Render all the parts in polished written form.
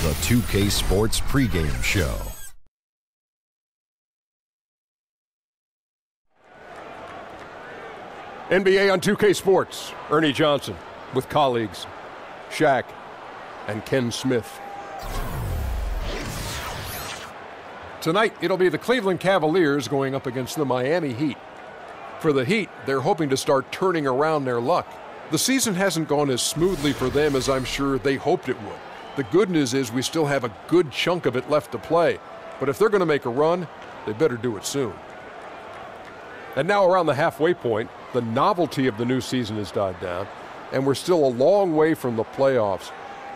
the 2K Sports pregame show. NBA on 2K Sports, Ernie Johnson with colleagues Shaq and Ken Smith. Tonight, it'll be the Cleveland Cavaliers going up against the Miami Heat. For the Heat, they're hoping to start turning around their luck. The season hasn't gone as smoothly for them as I'm sure they hoped it would. The good news is we still have a good chunk of it left to play. But if they're going to make a run, they better do it soon. And now around the halfway point, the novelty of the new season has died down, and we're still a long way from the playoffs.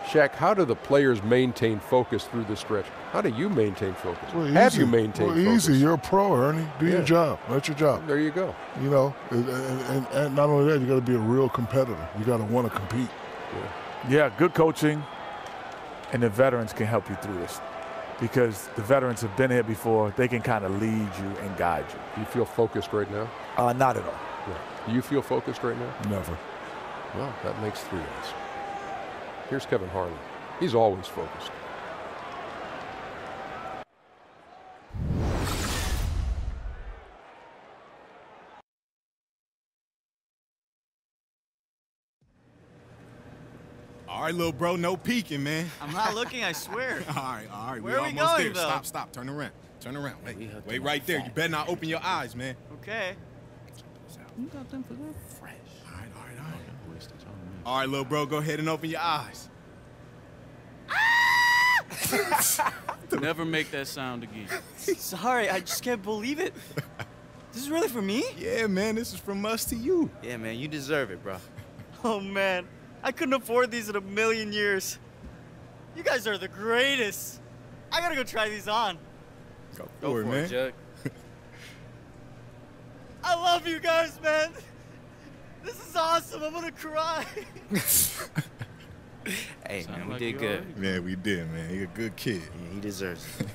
Shaq, how do the players maintain focus through this stretch? How do you maintain focus? Well, have you maintained focus? Easy. You're a pro, Ernie. Do your job. That's your job. There you go. You know, and not only that, you got to be a real competitor. You got to want to compete. Yeah, good coaching, and the veterans can help you through this, because the veterans have been here before. They can kind of lead you and guide you. Do you feel focused right now? Not at all. Yeah. Do you feel focused right now? Never. Well, that makes three of us. Here's Kevin Harlan. He's always focused. All right, little bro, no peeking, man. I'm not looking, I swear. All right. Where are we almost going, there. though? Stop, turn around. Wait right there. You better not open your eyes, man. Okay. You got them for that? Fresh. All right. All right, little bro, go ahead and open your eyes. Never make that sound again. Sorry, I just can't believe it. This is really for me? Yeah, man, this is from us to you. Yeah, man, you deserve it, bro. Oh, man, I couldn't afford these in a million years. You guys are the greatest. I gotta go try these on. Go for it, man. Jugg. I love you guys, man. This is awesome. I'm gonna cry. Hey, man, we did good. Yeah, we did, man. You're a good kid. Yeah, he deserves it.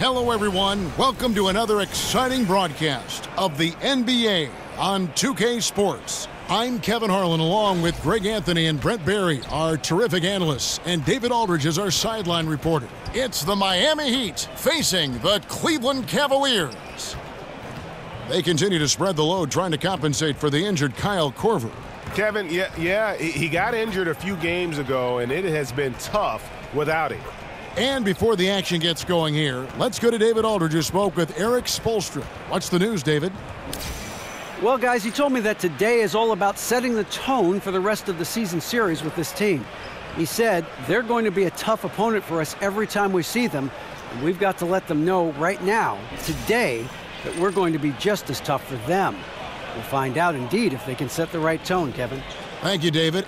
Hello, everyone. Welcome to another exciting broadcast of the NBA on 2K Sports. I'm Kevin Harlan, along with Greg Anthony and Brent Barry, our terrific analysts, and David Aldridge is our sideline reporter. It's the Miami Heat facing the Cleveland Cavaliers. They continue to spread the load, trying to compensate for the injured Kyle Korver. Kevin, yeah, he got injured a few games ago, and it has been tough without him. And before the action gets going here, let's go to David Aldridge, who spoke with Eric Spoelstra. What's the news, David? Well, guys, he told me that today is all about setting the tone for the rest of the season series with this team. He said they're going to be a tough opponent for us every time we see them, and we've got to let them know right now, today, that we're going to be just as tough for them. We'll find out, indeed, if they can set the right tone, Kevin. Thank you, David.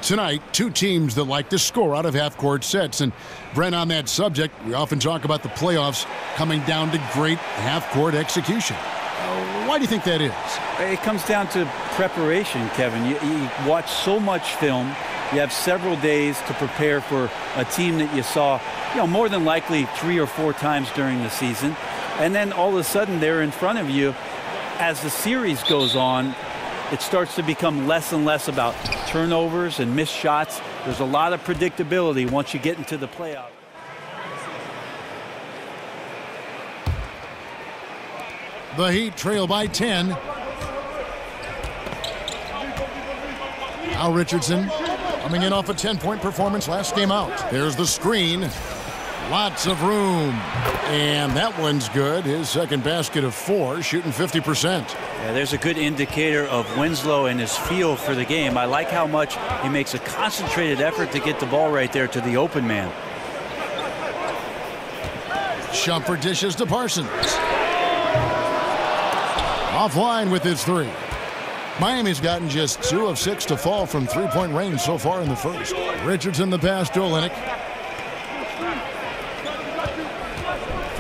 Tonight, two teams that like to score out of half-court sets. And, Brent, on that subject, we often talk about the playoffs coming down to great half-court execution. Why do you think that is? It comes down to preparation, Kevin. You watch so much film, You have several days to prepare for a team that you saw, more than likely 3 or 4 times during the season. And then all of a sudden they're in front of you. As the series goes on, it starts to become less and less about turnovers and missed shots. There's a lot of predictability once you get into the playoffs. The Heat trail by 10. Al Richardson coming in off a 10-point performance last game out. There's the screen. Lots of room. And that one's good. His second basket of 4, shooting 50%. Yeah, there's a good indicator of Winslow and his feel for the game. I like how much he makes a concentrated effort to get the ball right there to the open man. Shumpert dishes to Parsons. Offline with his 3. Miami's gotten just 2 of 6 to fall from 3-point range so far in the first. Richardson the pass to Olynyk.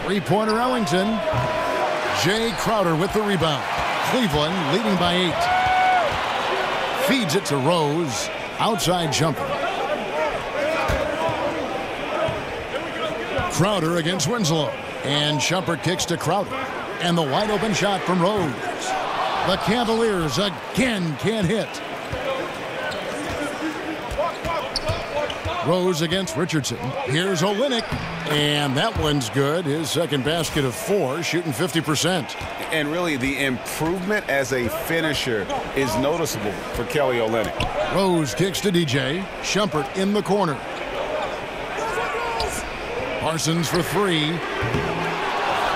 3-pointer Ellington. Jay Crowder with the rebound. Cleveland leading by 8. Feeds it to Rose. Outside jumper. Crowder against Winslow. And Shumpert kicks to Crowder. And the wide open shot from Rose. The Cavaliers again can't hit. Rose against Richardson. Here's Olynyk. And that one's good. His second basket of 4, shooting 50%. And really the improvement as a finisher is noticeable for Kelly Olynyk. Rose kicks to DJ. Shumpert in the corner. Parsons for 3.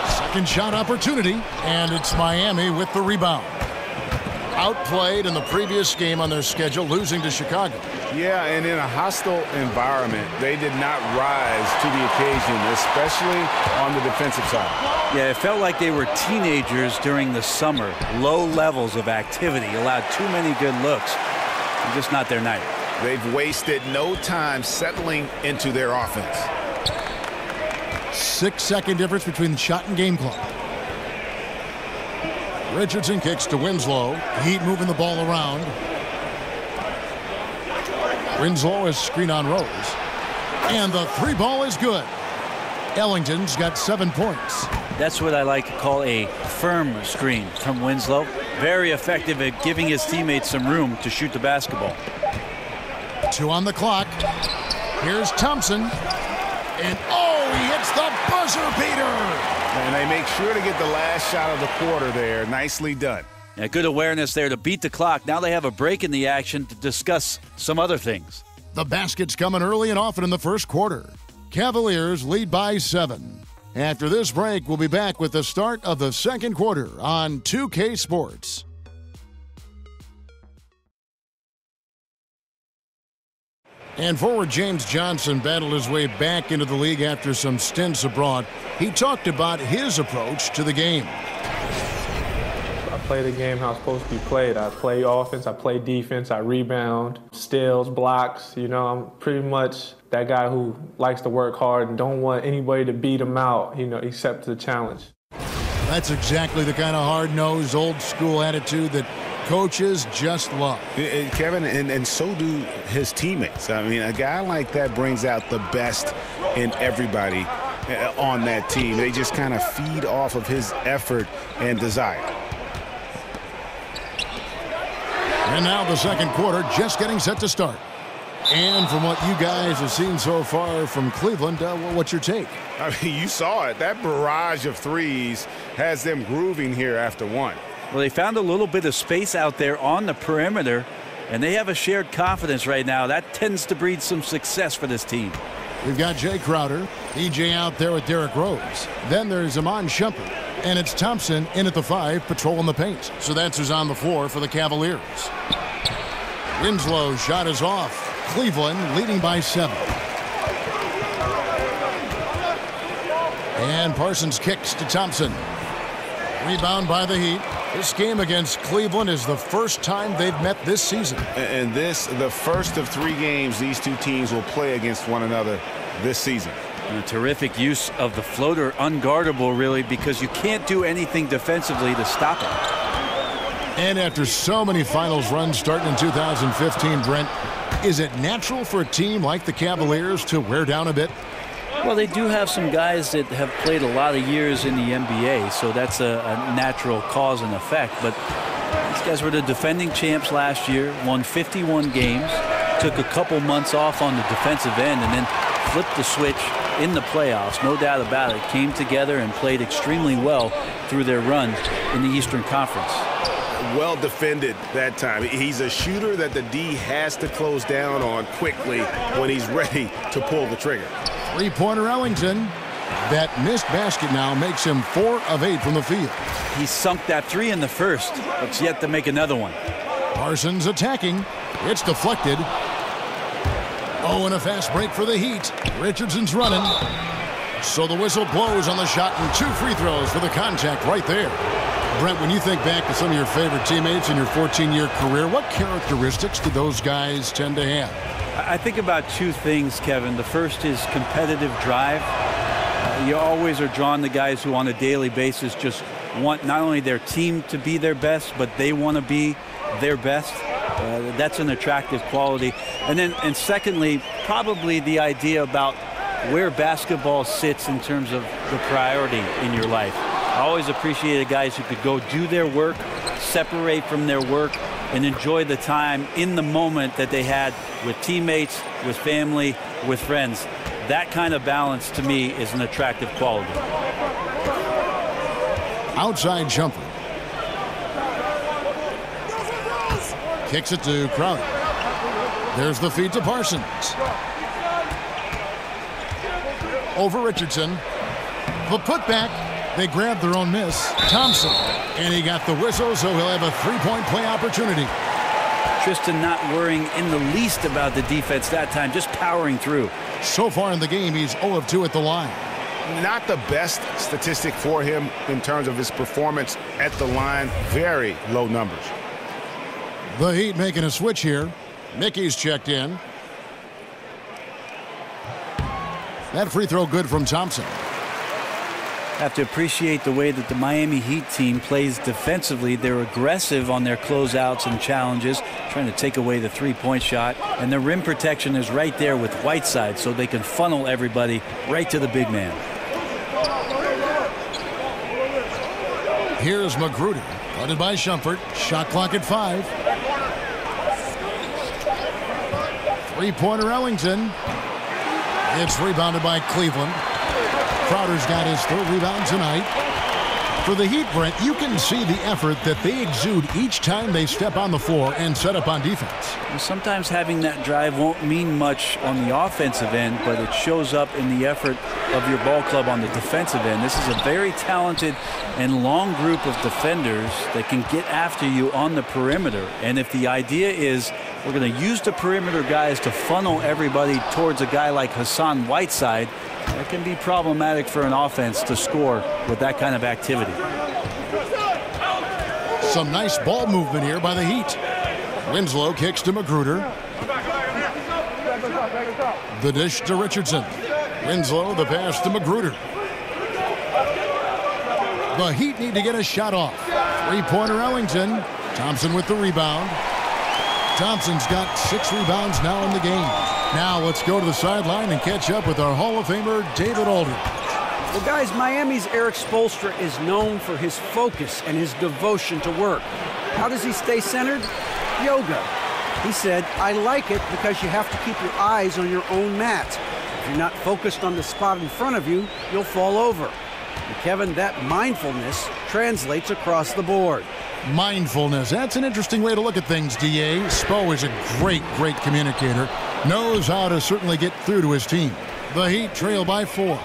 Second shot opportunity. And it's Miami with the rebound. Outplayed in the previous game on their schedule, losing to Chicago. Yeah, and in a hostile environment, they did not rise to the occasion, especially on the defensive side. Yeah, it felt like they were teenagers during the summer. Low levels of activity, allowed too many good looks. Just not their night. They've wasted no time settling into their offense. 6-second difference between the shot and game clock. Richardson kicks to Winslow. Heat moving the ball around. Winslow is screen on Rose. And the 3 ball is good. Ellington's got 7 points. That's what I like to call a firm screen from Winslow. Very effective at giving his teammates some room to shoot the basketball. 2 on the clock. Here's Thompson. And he hits the buzzer beater. And they make sure to get the last shot of the quarter there. Nicely done. Yeah, good awareness there to beat the clock. Now they have a break in the action to discuss some other things. The basket's coming early and often in the first quarter. Cavaliers lead by 7. After this break, we'll be back with the start of the second quarter on 2K Sports. And forward James Johnson battled his way back into the league after some stints abroad. He talked about his approach to the game. I play the game how it's supposed to be played. I play offense, I play defense, I rebound, steals, blocks. I'm pretty much that guy who likes to work hard and don't want anybody to beat him out, except the challenge. That's exactly the kind of hard-nosed, old-school attitude that coaches just love. Kevin, and so do his teammates. I mean, a guy like that brings out the best in everybody on that team. They just kind of feed off of his effort and desire. And now the second quarter just getting set to start. And from what you guys have seen so far from Cleveland, what's your take? I mean, you saw it. That barrage of threes has them grooving here after 1. Well, they found a little bit of space out there on the perimeter, and they have a shared confidence right now. That tends to breed some success for this team. We've got Jay Crowder, EJ out there with Derrick Rose. Then there's Iman Shumpert, and it's Thompson in at the 5, patrolling the paint. So that's who's on the floor for the Cavaliers. Winslow's shot is off. Cleveland leading by 7. And Parsons kicks to Thompson. Rebound by the Heat. This game against Cleveland is the first time they've met this season. And this, the first of 3 games these two teams will play against one another this season. And a terrific use of the floater, unguardable really, because you can't do anything defensively to stop it. And after so many finals runs starting in 2015, Brent, Is it natural for a team like the Cavaliers to wear down a bit? Well, they do have some guys that have played a lot of years in the NBA, so that's a natural cause and effect. But these guys were the defending champs last year, won 51 games, took a couple months off on the defensive end, and then flipped the switch in the playoffs, no doubt about it. Came together and played extremely well through their run in the Eastern Conference. Well defended that time. He's a shooter that the D has to close down on quickly when he's ready to pull the trigger. Three-pointer Ellington. That missed basket now makes him 4 of 8 from the field. He sunk that 3 in the first, but's yet to make another one. Parsons attacking. It's deflected. Oh, and a fast break for the Heat. Richardson's running. So the whistle blows on the shot and 2 free throws for the contact right there. Brent, when you think back to some of your favorite teammates in your 14-year career, what characteristics do those guys tend to have? I think about 2 things, Kevin. The first is competitive drive. You always are drawn to guys who on a daily basis just want not only their team to be their best, but they want to be their best. That's an attractive quality. And secondly, probably the idea about where basketball sits in terms of the priority in your life. I always appreciated guys who could go do their work, separate from their work, and enjoy the time in the moment that they had with teammates, with family, with friends. That kind of balance, to me, is an attractive quality. Outside jumper. Kicks it to Crowder. There's the feed to Parsons. Over Richardson. The putback. They grabbed their own miss. Thompson. And he got the whistle, so he'll have a 3-point play opportunity. Tristan not worrying in the least about the defense that time, just powering through. So far in the game, he's 0 of 2 at the line. Not the best statistic for him in terms of his performance at the line. Very low numbers. The Heat making a switch here. Mickey's checked in. That free throw good from Thompson. Have to appreciate the way that the Miami Heat team plays defensively. They're aggressive on their closeouts and challenges, trying to take away the 3-point shot. And the rim protection is right there with Whiteside, so they can funnel everybody right to the big man. Here's Magruder, guarded by Shumpert. Shot clock at 5. 3-pointer Ellington. It's rebounded by Cleveland. Crowder's got his 3rd rebound tonight. For the Heat, Brent, you can see the effort that they exude each time they step on the floor and set up on defense. Sometimes having that drive won't mean much on the offensive end, but it shows up in the effort of your ball club on the defensive end. This is a very talented and long group of defenders that can get after you on the perimeter. And if the idea is we're going to use the perimeter guys to funnel everybody towards a guy like Hassan Whiteside, that can be problematic for an offense to score with that kind of activity. Some nice ball movement here by the Heat. Winslow kicks to Magruder. The dish to Richardson. Winslow, the pass to Magruder. The Heat need to get a shot off. 3-pointer Ellington. Thompson with the rebound. Thompson's got 6 rebounds now in the game. Now let's go to the sideline and catch up with our Hall of Famer, David Aldridge. Well, guys, Miami's Eric Spoelstra is known for his focus and his devotion to work. How does he stay centered? Yoga. He said, I like it because you have to keep your eyes on your own mat. If you're not focused on the spot in front of you, you'll fall over. And Kevin, that mindfulness translates across the board. Mindfulness. That's an interesting way to look at things, D.A. Spo is a great communicator. Knows how to certainly get through to his team. The Heat trail by 4.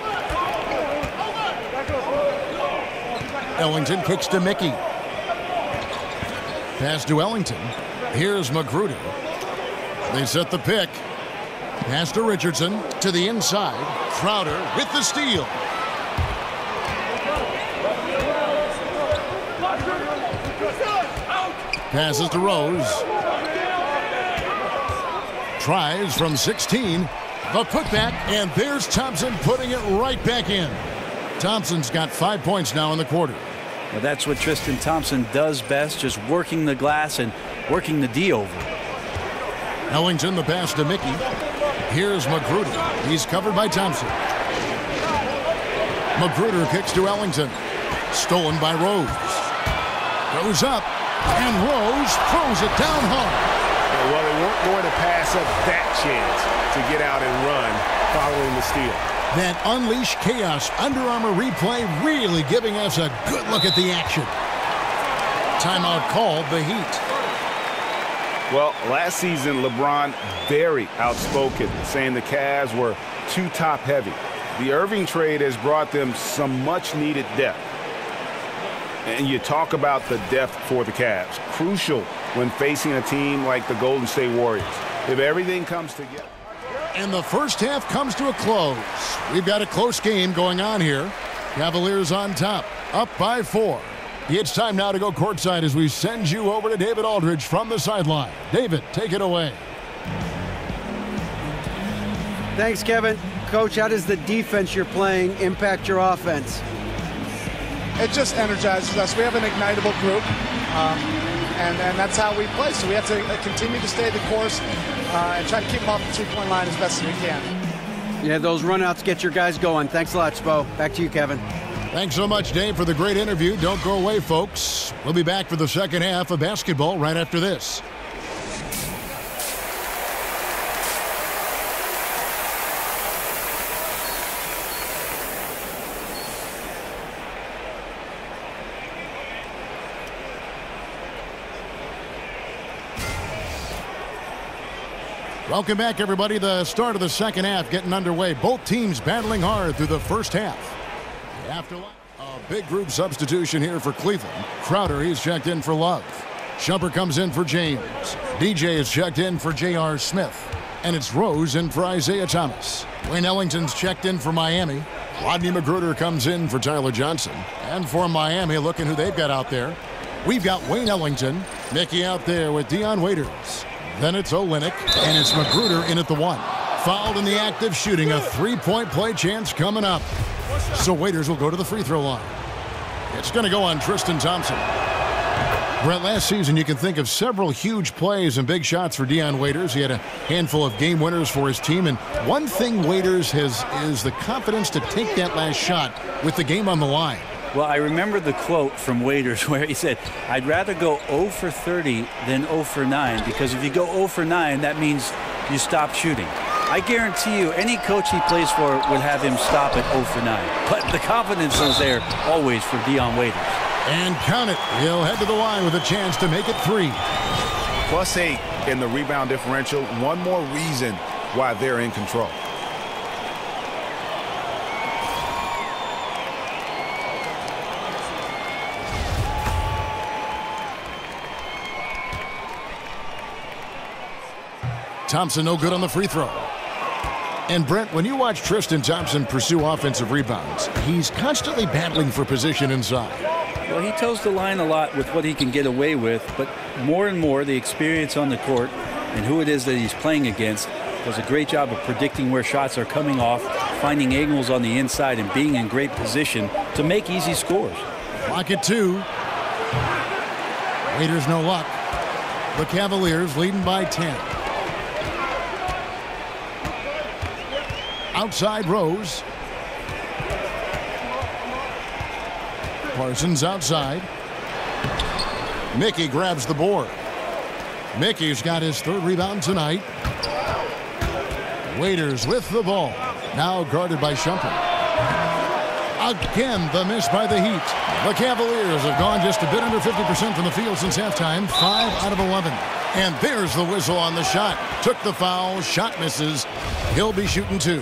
Ellington kicks to Mickey. Pass to Ellington. Here's Magruder. They set the pick. Pass to Richardson. To the inside. Crowder with the steal. Passes to Rose. Tries from 16. The putback, and there's Thompson putting it right back in. Thompson's got 5 points now in the quarter. Well, that's what Tristan Thompson does best, just working the glass and working the D over. Ellington the pass to Mickey. Here's Magruder. He's covered by Thompson. Magruder kicks to Ellington. Stolen by Rose. Goes up, and Rose throws it down hard. Yeah, well, they weren't going to pass up that chance to get out and run following the steal. That Unleash Chaos Under Armour replay really giving us a good look at the action. Timeout called the Heat. Well, last season, LeBron very outspoken, saying the Cavs were too top-heavy. The Irving trade has brought them some much-needed depth. And you talk about the depth for the Cavs. Crucial when facing a team like the Golden State Warriors. If everything comes together. And the first half comes to a close. We've got a close game going on here. Cavaliers on top, up by 4. It's time now to go courtside as we send you over to David Aldridge from the sideline. David, take it away. Thanks, Kevin. Coach, how does the defense you're playing impact your offense? It just energizes us. We have an ignitable group, and that's how we play. So we have to continue to stay the course and try to keep them off the three-point line as best as we can. Yeah, those runouts get your guys going. Thanks a lot, Spo. Back to you, Kevin. Thanks so much, Dave, for the great interview. Don't go away, folks. We'll be back for the second half of basketball right after this. Welcome back, everybody. The start of the second half getting underway. Both teams battling hard through the first half. After a big group substitution here for Cleveland. Crowder, he's checked in for Love. Shumpert comes in for James. DJ is checked in for J.R. Smith. And it's Rose in for Isaiah Thomas. Wayne Ellington's checked in for Miami. Rodney Magruder comes in for Tyler Johnson. And for Miami, looking who they've got out there. We've got Wayne Ellington. Mickey out there with Dion Waiters. Then it's Olynyk, and it's Magruder in at the 1. Fouled in the act of shooting. A three-point play chance coming up. So Waiters will go to the free throw line. It's going to go on Tristan Thompson. Brett, last season you can think of several huge plays and big shots for Dion Waiters. He had a handful of game winners for his team. And one thing Waiters has is the confidence to take that last shot with the game on the line. Well, I remember the quote from Waiters where he said, I'd rather go 0 for 30 than 0 for 9, because if you go 0 for 9, that means you stop shooting. I guarantee you any coach he plays for would have him stop at 0 for 9. But the confidence is there always for Dion Waiters. And count it. He'll head to the line with a chance to make it 3. +8 in the rebound differential. One more reason why they're in control. Thompson no good on the free throw. And Brent, when you watch Tristan Thompson pursue offensive rebounds, he's constantly battling for position inside. Well, he toes the line a lot with what he can get away with, but more and more the experience on the court and who it is that he's playing against does a great job of predicting where shots are coming off, finding angles on the inside, and being in great position to make easy scores. Clock at 2. Waiters no luck. The Cavaliers leading by 10. Outside Rose. Parsons outside. Mickey grabs the board. Mickey's got his 3rd rebound tonight. Waiters with the ball. Now guarded by Shumpert. Again, the miss by the Heat. The Cavaliers have gone just a bit under 50% from the field since halftime. 5 out of 11. And there's the whistle on the shot. Took the foul. Shot misses. He'll be shooting 2.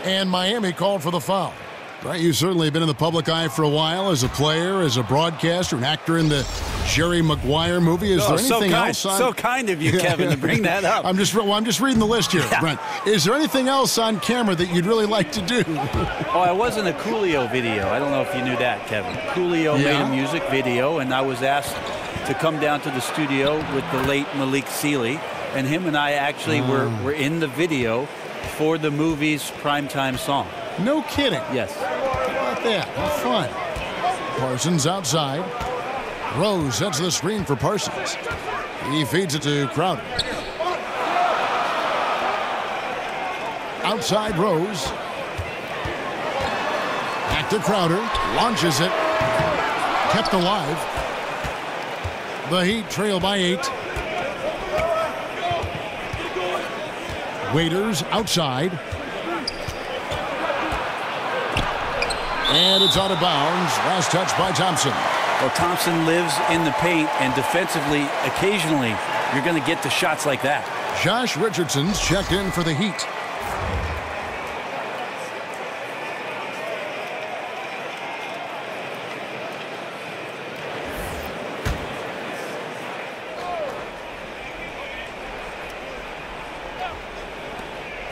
And Miami called for the foul. Right, you've certainly been in the public eye for a while as a player, as a broadcaster, an actor in the Jerry Maguire movie. Is there anything else? So kind of you, Kevin, to bring that up. I'm just reading the list here, Brent. Is there anything else on camera that you'd really like to do? Oh, I was in a Coolio video. I don't know if you knew that, Kevin. Coolio made a music video, and I was asked to come down to the studio with the late Malik Sealy, and him and I actually were in the video for the movie's primetime song. No kidding. Yes. How about that? How fun. Parsons outside. Rose sets the screen for Parsons. He feeds it to Crowder. outside Rose. Back to Crowder, launches it. Kept alive. The Heat trail by 8. Waiters outside. And it's out of bounds. Last touch by Thompson. Well, Thompson lives in the paint, and defensively, occasionally, you're going to get the shots like that. Josh Richardson's checked in for the Heat.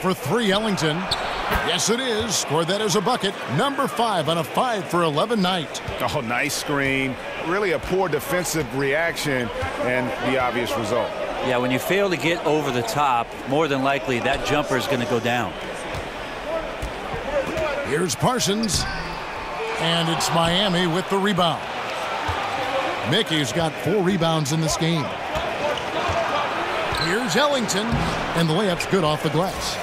For 3, Ellington. Yes, it is. Scored that as a bucket. Number 5 on a 5 for 11 night. Oh, nice screen. Really a poor defensive reaction and the obvious result. Yeah, when you fail to get over the top, more than likely that jumper is going to go down. Here's Parsons. And it's Miami with the rebound. Mickey's got 4 rebounds in this game. Here's Ellington. And the layup's good off the glass.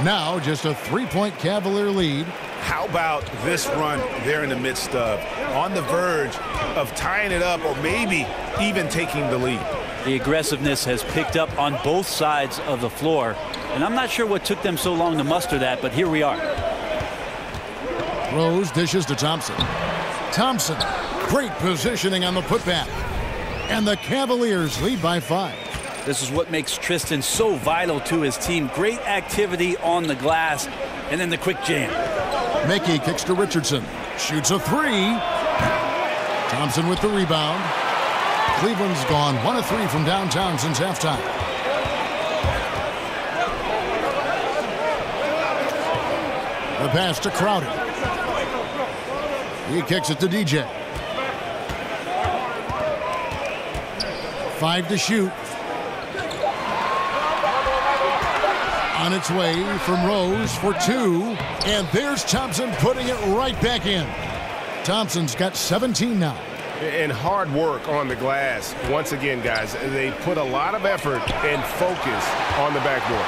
Now just a 3-point Cavalier lead. How about this run they're in the midst of? On the verge of tying it up or maybe even taking the lead. The aggressiveness has picked up on both sides of the floor. And I'm not sure what took them so long to muster that, but here we are. Rose dishes to Thompson. Thompson, great positioning on the putback. And the Cavaliers lead by 5. This is what makes Tristan so vital to his team. Great activity on the glass, and then the quick jam. Mickey kicks to Richardson. Shoots a 3. Thompson with the rebound. Cleveland's gone 1 of 3 from downtown since halftime. The pass to Crowder. He kicks it to DJ. 5 to shoot. On its way from Rose for 2. And there's Thompson putting it right back in. Thompson's got 17 now. And hard work on the glass. Once again, guys, they put a lot of effort and focus on the backboard.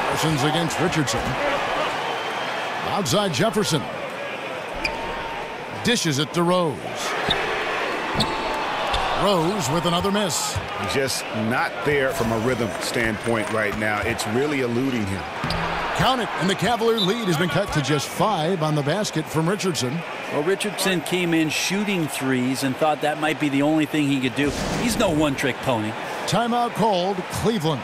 Parsons against Richardson. Outside Jefferson. Dishes it to Rose. Rose with another miss. Just not there from a rhythm standpoint right now. It's really eluding him. Count it, and the Cavalier lead has been cut to just 5 on the basket from Richardson. Well, Richardson came in shooting threes and thought that might be the only thing he could do. He's no one-trick pony. Timeout called, Cleveland.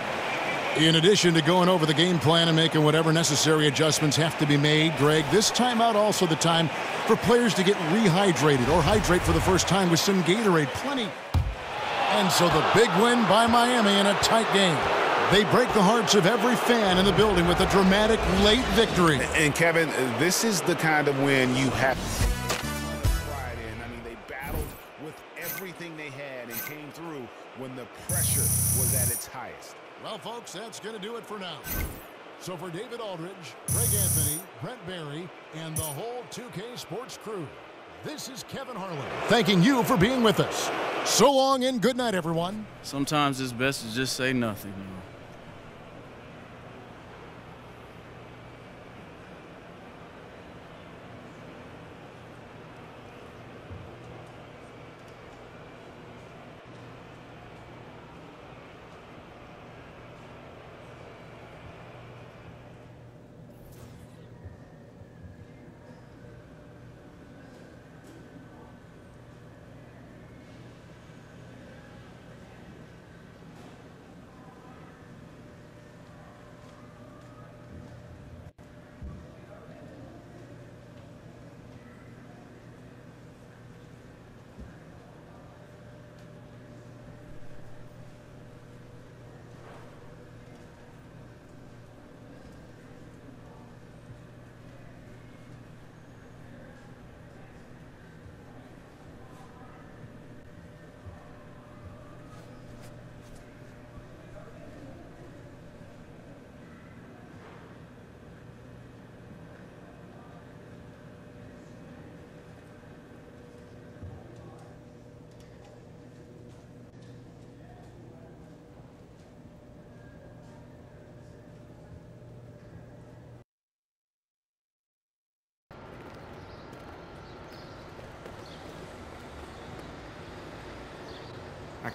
In addition to going over the game plan and making whatever necessary adjustments have to be made, Greg, this timeout also the time for players to get rehydrated or hydrate for the first time with some Gatorade. Plenty. And so the big win by Miami in a tight game. They break the hearts of every fan in the building with a dramatic late victory. And Kevin, this is the kind of win you have pride in. I mean, they battled with everything they had and came through when the pressure was at its highest. Well, folks, that's going to do it for now. So for David Aldridge, Greg Anthony, Brent Barry, and the whole 2K Sports crew, this is Kevin Harlan thanking you for being with us. So long and good night, everyone. Sometimes it's best to just say nothing, you know.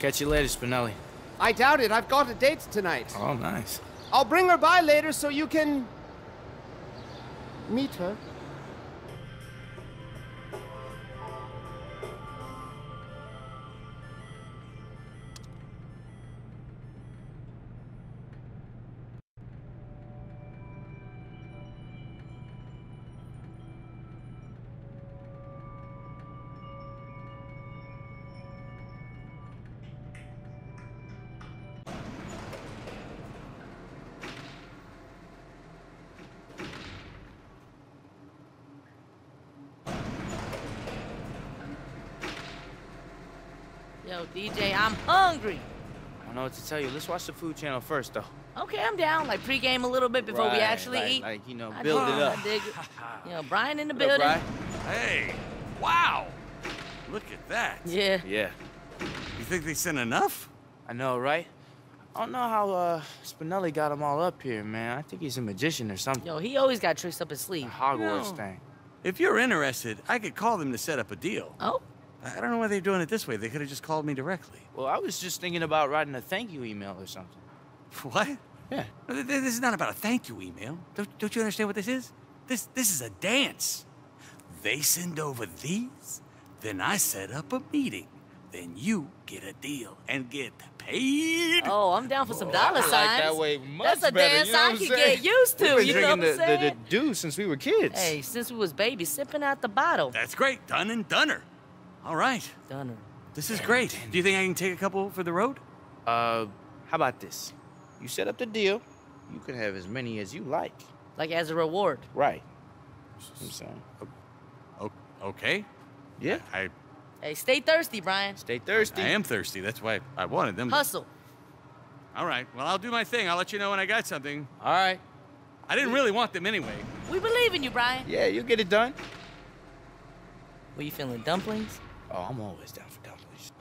catch you later, Spinelli. I doubt it. I've got a date tonight. Oh, nice. I'll bring her by later so you can meet her. Yo, DJ, I'm hungry. I don't know what to tell you. Let's watch the Food Channel first, though. Okay, I'm down. Like pregame a little bit before we actually eat. Like, you know, I build dig it up. I dig it. You know, Brian in the What up, building. Brian? Hey, wow. Look at that. Yeah. Yeah. You think they sent enough? I know, right? I don't know how Spinelli got them all up here, man. I think he's a magician or something. Yo, he always got tricks up his sleeve. Hogwarts thing. If you're interested, I could call them to set up a deal. Oh? I don't know why they're doing it this way. They could have just called me directly. Well, I was just thinking about writing a thank you email or something. What? Yeah. This is not about a thank you email. Don't you understand what this is? This is a dance. They send over these, then I set up a meeting. Then you get a deal and get paid. Oh, I'm down for some dollar signs. I like that way much That's a better, dance you know I what I'm can saying? get used to. We've been You know what I'm drinking the saying? dew since we were kids. Hey, since we was babies, sipping out the bottle. That's great. Done and doner. All right. Doner. This is great. Do you think I can take a couple for the road? How about this? You set up the deal. You can have as many as you like. Like as a reward. Right. I'm saying. Okay. Yeah. Hey, stay thirsty, Brian. Stay thirsty. I am thirsty. That's why I wanted them. Hustle. All right. Well, I'll do my thing. I'll let you know when I got something. All right. I didn't really want them anyway. We believe in you, Brian. Yeah, you'll get it done. What, you feeling, dumplings? Oh, I'm always down for dumplings.